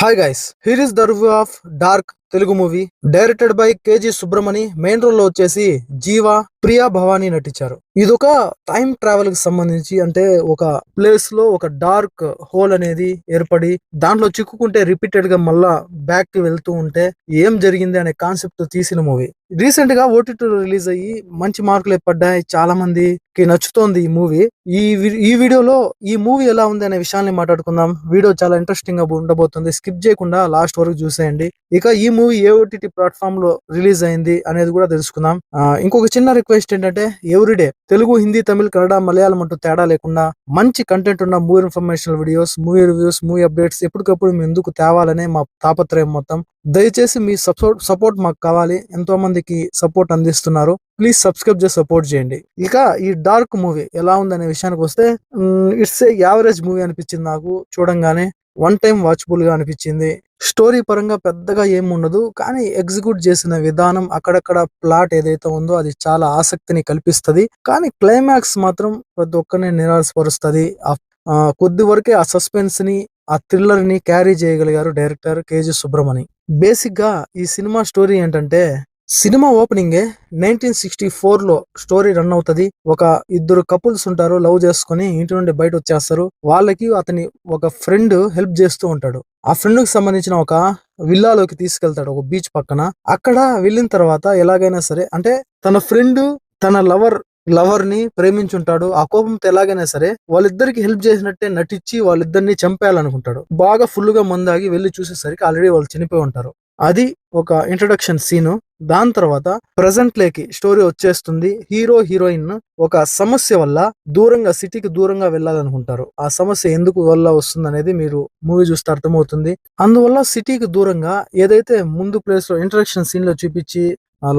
Hi guys, here is the review of Dark Telugu movie directed by KG Subramani. Main role లో వచ్చేసి జీవా, ప్రియా భవానీ నటించారు. ఇదొక time travel కి సంబంధించి, అంటే ఒక ప్లేస్ లో ఒక డార్క్ హోల్ అనేది ఏర్పడి దాంట్లో చిక్కుకుంటే రిపీటెడ్ గా మళ్ళా బ్యాక్ కి వెళ్తూ ఉంటే ఏం జరిగింది అనే కాన్సెప్ట్ తీసిన మూవీ. రీసెంట్ గా ఓటీటీ రిలీజ్ అయ్యి మంచి మార్కులు పడ్డాయి, చాలా మందికి నచ్చుతోంది ఈ మూవీ. ఈ వీడియోలో ఈ మూవీ ఎలా ఉంది అనే విషయాన్ని మాట్లాడుకుందాం. వీడియో చాలా ఇంట్రెస్టింగ్ గా ఉండబోతుంది, స్కిప్ చేయకుండా లాస్ట్ వరకు చూసేయండి. ఇక ఈ మూవీ ఏ ఓటీటీ ప్లాట్ఫామ్ లో రిలీజ్ అయింది అనేది కూడా తెలుసుకుందాం. ఇంకొక చిన్న రిక్వెస్ట్ ఏంటంటే, ఎవ్రీడే తెలుగు, హిందీ, తమిళ్, కన్నడ, మలయాళం అంటూ తేడా లేకుండా మంచి కంటెంట్ ఉన్న movie informational videos, movie reviews, movie updates ఎప్పటికప్పుడు మీ ఎందుకు తేవాలనే మా తాపత్రయం మొత్తం. దయచేసి మీ సపోర్ట్ మాకు కావాలి. ఎంతో మందికి సపోర్ట్ అందిస్తున్నారు, ప్లీజ్ సబ్స్క్రైబ్ చేసి సపోర్ట్ చేయండి. ఇక ఈ డార్క్ మూవీ ఎలా ఉందనే విషయానికి వస్తే, ఇట్స్ ఏ యావరేజ్ మూవీ అనిపించింది నాకు. చూడంగానే వన్ టైం వాచబుల్ గా అనిపించింది. స్టోరీ పరంగా పెద్దగా ఏం ఉండదు, కానీ ఎగ్జిక్యూట్ చేసిన విధానం, అక్కడక్కడ ప్లాట్ ఏదైతే ఉందో అది చాలా ఆసక్తిని కల్పిస్తది. కానీ క్లైమాక్స్ మాత్రం ప్రతి ఒక్కరిని నిరాశపరుస్తుంది. కొద్ది వరకే ఆ సస్పెన్స్ ని, ఆ థ్రిల్లర్ ని క్యారీ చేయగలిగారు డైరెక్టర్ కేజీ సుబ్రమణి. బేసిక్ గా ఈ సినిమా స్టోరీ ఏంటంటే, సినిమా ఓపెనింగే 1964 లో స్టోరీ రన్ అవుతది. ఒక ఇద్దరు కపుల్స్ ఉంటారు, లవ్ చేసుకుని ఇంటి నుండి బయట వచ్చేస్తారు. వాళ్ళకి అతని ఒక ఫ్రెండ్ హెల్ప్ చేస్తూ ఉంటాడు. ఆ ఫ్రెండ్ కి సంబంధించిన ఒక విల్లాలోకి తీసుకెళ్తాడు, ఒక బీచ్ పక్కన. అక్కడ వెళ్ళిన తర్వాత ఎలాగైనా సరే, అంటే తన ఫ్రెండ్ తన లవర్ ని ప్రేమించుంటాడు. ఆ కోపంతో ఎలాగైనా సరే వాళ్ళిద్దరికి హెల్ప్ చేసినట్టే నటించి వాళ్ళిద్దరిని చంపేయాలనుకుంటాడు. బాగా ఫుల్ గా మందాగి వెళ్లి చూసేసరికి ఆల్రెడీ వాళ్ళు చనిపోయి ఉంటారు. అది ఒక ఇంట్రడక్షన్ సీను. దాని తర్వాత ప్రజెంట్ లేకి స్టోరీ వచ్చేస్తుంది. హీరో హీరోయిన్ ఒక సమస్య వల్ల సిటీకి దూరంగా వెళ్ళాలనుకుంటారు. ఆ సమస్య ఎందుకు వల్ల వస్తుంది అనేది మీరు మూవీ చూస్తే అర్థమవుతుంది. అందువల్ల సిటీకి దూరంగా ఏదైతే ముందు ప్లేస్ లో ఇంట్రడక్షన్ సీన్ లో చూపించి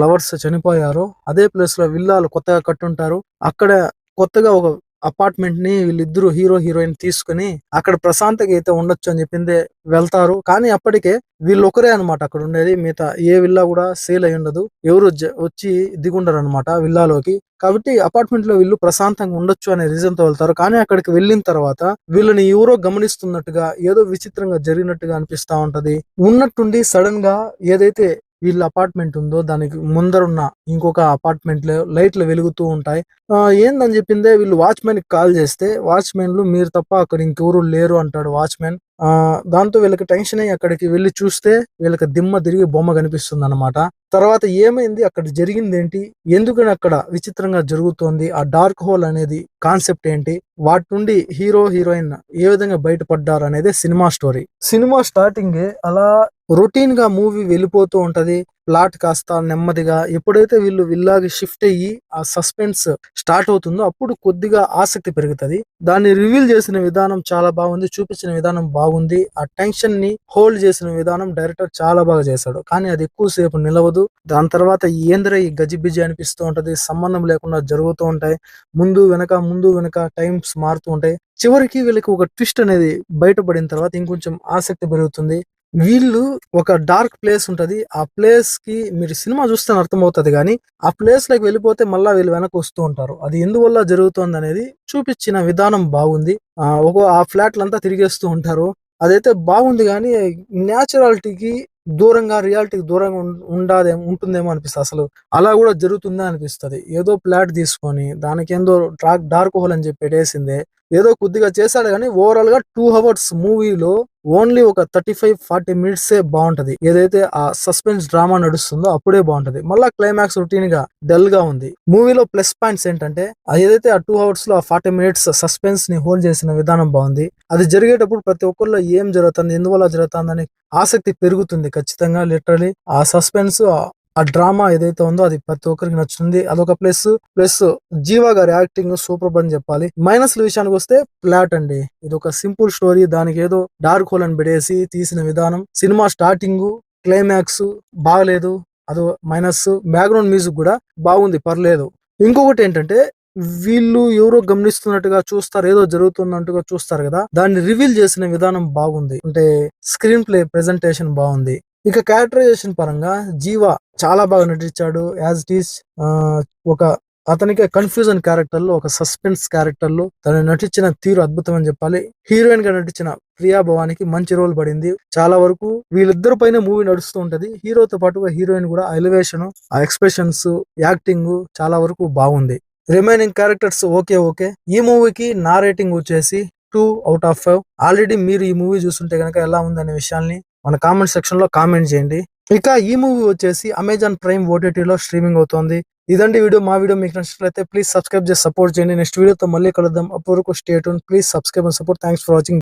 లవర్స్ చనిపోయారో అదే ప్లేస్ లో విల్లాలు కొత్తగా కట్టుంటారు. అక్కడ కొత్తగా ఒక అపార్ట్మెంట్ ని వీళ్ళిద్దరు హీరో హీరోయిన్ తీసుకుని అక్కడ ప్రశాంతంగా అయితే ఉండొచ్చు అని చెప్పిందే వెళ్తారు. కానీ అప్పటికే వీళ్ళు ఒకరే అనమాట అక్కడ ఉండేది. మిగతా ఏ విల్లా కూడా సేల్ అయి ఉండదు, ఎవరు వచ్చి దిగుండరు అనమాట విల్లాలోకి. కాబట్టి అపార్ట్మెంట్ లో వీళ్ళు ప్రశాంతంగా ఉండొచ్చు అనే రీజన్ తో వెళ్తారు. కానీ అక్కడికి వెళ్ళిన తర్వాత వీళ్ళని ఎవరో గమనిస్తున్నట్టుగా, ఏదో విచిత్రంగా జరిగినట్టుగా అనిపిస్తా ఉంటది. ఉన్నట్టుండి సడన్ గా ఏదైతే వీళ్ళ అపార్ట్మెంట్ ఉందో దానికి ముందరున్న ఇంకొక అపార్ట్మెంట్ లో లైట్లు వెలుగుతూ ఉంటాయి. ఏందని చెప్పిందే వీళ్ళు వాచ్మెన్ కి కాల్ చేస్తే, వాచ్మెన్లు మీరు తప్ప అక్కడ ఇంకెవరు లేరు అంటాడు వాచ్మెన్. దాంతో వీళ్ళకి టెన్షన్ అయ్యి అక్కడికి వెళ్ళి చూస్తే వీళ్ళకి దిమ్మ తిరిగి బొమ్మ కనిపిస్తుంది అనమాట. తర్వాత ఏమైంది, అక్కడ జరిగింది ఏంటి, ఎందుకని అక్కడ విచిత్రంగా జరుగుతోంది, ఆ డార్క్ హోల్ అనేది కాన్సెప్ట్ ఏంటి, వాటి నుండి హీరో హీరోయిన్ ఏ విధంగా బయటపడ్డారు అనేది సినిమా స్టోరీ. సినిమా స్టార్టింగ్ అలా రొటీన్ గా మూవీ వెళ్ళిపోతూ ఉంటది. ప్లాట్ కాస్త నెమ్మదిగా ఎప్పుడైతే వీళ్ళు విల్లాకి షిఫ్ట్ అయ్యి ఆ సస్పెన్స్ స్టార్ట్ అవుతుందో అప్పుడు కొద్దిగా ఆసక్తి పెరుగుతుంది. దాన్ని రివీల్ చేసిన విధానం చాలా బాగుంది, చూపించిన విధానం బాగుంది. ఆ టెన్షన్ ని హోల్డ్ చేసిన విధానం డైరెక్టర్ చాలా బాగా చేశాడు. కానీ అది ఎక్కువసేపు నిలవదు. దాని తర్వాత ఏంద్ర ఈ గజిబిజి అనిపిస్తూ ఉంటది, సంబంధం లేకుండా జరుగుతూ ఉంటాయి. ముందు వెనక టైమ్స్ మారుతూ ఉంటాయి. చివరికి వీళ్ళకి ఒక ట్విస్ట్ అనేది బయటపడిన తర్వాత ఇంకొంచెం ఆసక్తి పెరుగుతుంది. వీళ్ళు ఒక డార్క్ ప్లేస్ ఉంటది, ఆ ప్లేస్ కి మీరు సినిమా చూస్తే అర్థమవుతుంది. కానీ ఆ ప్లేస్ లోకి వెళ్ళిపోతే మళ్ళా వీళ్ళు వెనక్కి వస్తూ ఉంటారు. అది ఎందువల్ల జరుగుతుంది అనేది చూపించిన విధానం బాగుంది. ఆ ఫ్లాట్లంతా తిరిగేస్తూ ఉంటారు. అదైతే బాగుంది. కానీ న్యాచురాలిటీకి దూరంగా, రియాలిటీకి దూరంగా ఉంటుందేమో అనిపిస్తుంది. అసలు అలా కూడా జరుగుతుందా అనిపిస్తుంది. ఏదో ఫ్లాట్ తీసుకొని దానికి ఏందో డార్క్ హోల్ అని చెప్పి పెట్టేసిందే, ఏదో కొద్దిగా చేశాడు. కానీ ఓవరాల్ గా 2 hours మూవీలో ఓన్లీ ఒక 35-40 minutes బాగుంటది. ఏదైతే ఆ సస్పెన్స్ డ్రామా నడుస్తుందో అప్పుడే బాగుంటది. మళ్ళా క్లైమాక్స్ రొటీన్ గా డల్ గా ఉంది. మూవీలో ప్లస్ పాయింట్స్ ఏంటంటే, ఏదైతే ఆ 2 hours లో ఆ 40 minutes సస్పెన్స్ ని హోల్డ్ చేసిన విధానం బాగుంది. అది జరిగేటప్పుడు ప్రతి ఒక్కరిలో ఏం జరుగుతుంది, ఎందువల్ల జరుగుతుంది అని ఆసక్తి పెరుగుతుంది ఖచ్చితంగా. లిటరలీ ఆ సస్పెన్స్, ఆ డ్రామా ఏదైతే ఉందో అది ప్రతి ఒక్కరికి నచ్చుతుంది. అదొక ప్లస్ జీవా గారి యాక్టింగ్ సూపర్ అని చెప్పాలి. మైనస్ విషయానికి వస్తే ఫ్లాట్ అండి. ఇది ఒక సింపుల్ స్టోరీ, దానికి ఏదో డార్క్ హోల్ అని పెడేసి తీసిన విధానం, సినిమా స్టార్టింగ్ క్లైమాక్స్ బాగలేదు, అదో మైనస్. బ్యాక్గ్రౌండ్ మ్యూజిక్ కూడా బాగుంది, పర్లేదు. ఇంకొకటి ఏంటంటే, వీళ్ళు ఎవరో గమనిస్తున్నట్టుగా చూస్తారు, ఏదో జరుగుతున్నట్టుగా చూస్తారు కదా, దాన్ని రివీల్ చేసిన విధానం బాగుంది. అంటే స్క్రీన్ ప్లే ప్రెజెంటేషన్ బాగుంది. ఇక క్యారెక్టరైజేషన్ పరంగా జీవా చాలా బాగా నటించాడు. యాజ్ ఇట్ ఈస్ ఒక అతనికి కన్ఫ్యూజన్ క్యారెక్టర్ లో, ఒక సస్పెన్స్ క్యారెక్టర్ లో తను నటించిన తీరు అద్భుతం అని చెప్పాలి. హీరోయిన్ గా నటించిన ప్రియా భవానికి మంచి రోల్ పడింది. చాలా వరకు వీళ్ళిద్దరి పైన మూవీ నడుస్తూ ఉంటది. హీరోతో పాటుగా హీరోయిన్ కూడా ఆ ఎలివేషన్, ఆ ఎక్స్ప్రెషన్స్, యాక్టింగ్ చాలా వరకు బాగుంది. Remaining characters okay. ఈ మూవీకి నా రేటింగ్ వచ్చేసి 2/5. ఆల్రెడీ మీరు ఈ మూవీ చూస్తుంటే కనుక ఎలా ఉందనే విషయాల్ని మన కామెంట్ సెక్షన్ లో కామెంట్ చేయండి. ఇక ఈ మూవీ వచ్చేసి అమెజాన్ ప్రైమ్ ఓటీటీలో స్ట్రీమింగ్ అవుతోంది. ఇదండి వీడియో. మా వీడియో మీకు నచ్చినట్లయితే ప్లీజ్ సబ్స్క్రైబ్ చేసి సపోర్ట్ చేయండి. నెక్స్ట్ వీడియోతో మళ్ళీ కలుద్దాం. అప్పటి వరకు stay tune. Please subscribe and support. Thanks for watching.